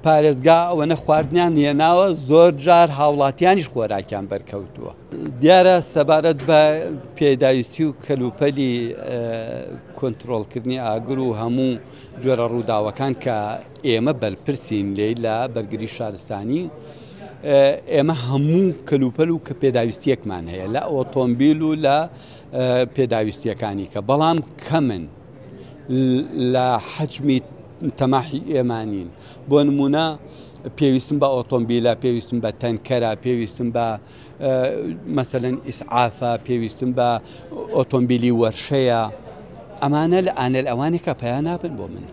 پارێزگا ئەوەنە خواردنیان هێناوە زۆر جار هاوڵاتیانیش خۆراکیان بەرکەوتووە. دیارە سەبارەت بە پێداویستی و کەلوپەلی کۆنتترۆلکردنی ئاگر و هەموو جۆرە ڕووداوەکان کە ئێمە بەرپرسین لێی لە بەرگری شارستانی، ئێمە هەموو کەلوپەل و کە پێداویستیەکمان هەیە لە ئۆتۆمبیل و لە پێداویستیەکانی کە بەڵام کەمن لە حەجمی تەماحی ئێمانین. بۆ نمونە پێویستم بە ئۆتۆمبیلە، پێویستم بە تەنکەرە، پێویستم بە مەسەلەن ئیسعافە، پێویستم بە ئۆتۆمبیلی وەرشەیە. ئەمانە لە ئانەل ئەوانێکە پەیان نابن بۆ من.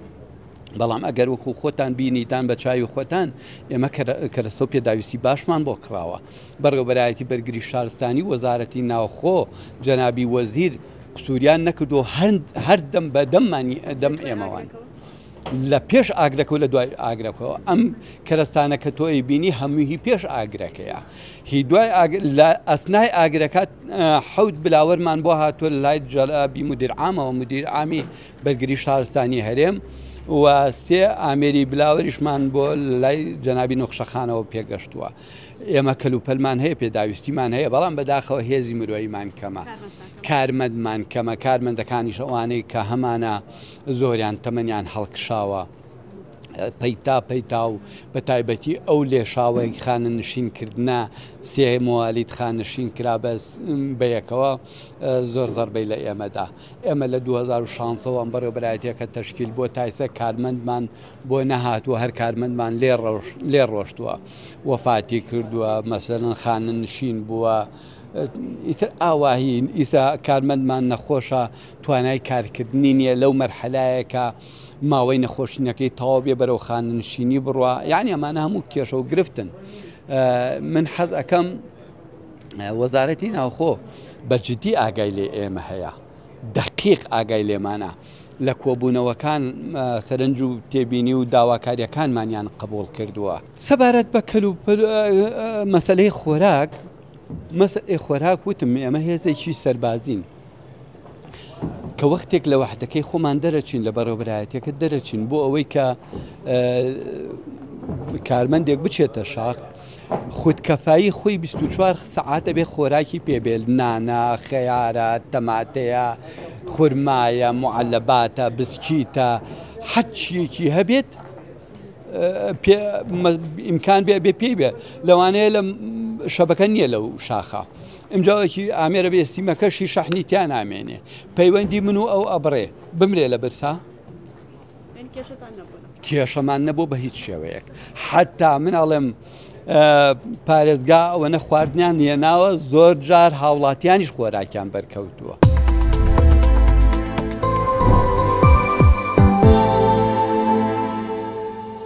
بەڵام ئەگەر وەکو خۆتان بینیتان بە چاوی خۆتان، ئێمە کەرەستە و پێداویستی باشمان بۆ کراوە. بەڕێوەبەرایەتی بەرگری شارستانی وەزارەتی ناوخۆ جەنابی وەزیر قسووریان نەکردو هەر دەم بە دەم ئێمەوان لە پێش ئاگرەکە و لە دوای ئاگرەکەەوە. ئەم کەرەستانە کە تۆی بینی هەمووی پێش ئاگرەکەیە. هی دوای لە ئەسنای ئاگرەکەات حەوت بلاوەرمان بۆ هاتووە لای جەنابی مدیر عامەوە، مدیر عامی بەرگری شارستانی هەرێم، و سێ ئامێری بلاوەریشمان بۆ لای جەنابی نوخشەخانەوە پێگەشتووە. ئێمە کەلوپەلمان هەیە، پێداویستیمان هەیە، بەڵام بەداخەوە هێزی مرۆیمان کەمە، کارمەندمان کەمە. کارمەندەکانیش ئەوانەی کە هەمانە زۆریان تەمەنیان هەڵکشاوە، پەیتا و بە تایبەتی ئەو لێشاوەی خانە نشینکردە سێ موالیت خانشین کرا بە یەکەوە زۆر زەربەی لە ئێمەدا. ئێمە لە 2016 بەڕێوەبەرایەتیەکە تەشکیل بۆ تایسە کارمەندمان بۆ نەهاتووە، هەر کارمەندمان لێ ڕۆشتووە، وەفاتی کردووە، مەسەلەن خانە نشین بووە، ئیتر ئاواهی ئیسا کارمەندمان نەخۆشە، توانای کارکردنی نییە لەو مەرحەلایەکە ماوەی نەخۆشینەکەی تەواو بێ بەرەو خانەنشینی بڕوە. یعنی ئەمانە هەموو کێشە و گرفتن. من حەز ئەەکەم وەزارەتی ناوخۆ بەجددی ئاگای لێ ئێمە هەیە، دەقیق ئاگای لێمانە لە کۆبوونەوەکان سەرنج و تێبینی و داواکاریەکانمانیان قبول کردووە. سەبارەت بە مەسەلەی خۆراک، مەسەلەی خۆراک وتم ئێمە هێزێکی سەربازین کە وەختێک لە وەحدەکەی خۆمان دەرەچین، لە بەڕێوەبەرایەتیەکە دەرەچین بۆ ئەوەی کە کارمەندێک بچێتە شاخ، خودکەفایی خۆی 24 سەعاتە بێ خۆراکی پێبێت، نانە، خەیارە، تەماتەیە، خورمایە، معەلەباتە، بسکیتە، حەچیەکی هەبێت ئیمکان بێ پێی بێ. لەوانەیە لە شەبەکە نییە لەو شاخە، ئەمجاوەکی ئامێرە بێ ئێستیمەکەشی شەحنی تیان نامێنێ، پەیوەندی من و ئەو ئەبڕێ بمرێ لە برسا کێشەمان نەبوو بە هیچ شێوەیەک. حتا من ئەڵێم پارێزگا ئەوەنە خواردنیان هێناوە زۆر جار هاوڵاتیانیش خۆراکیان بەرکەوتووە.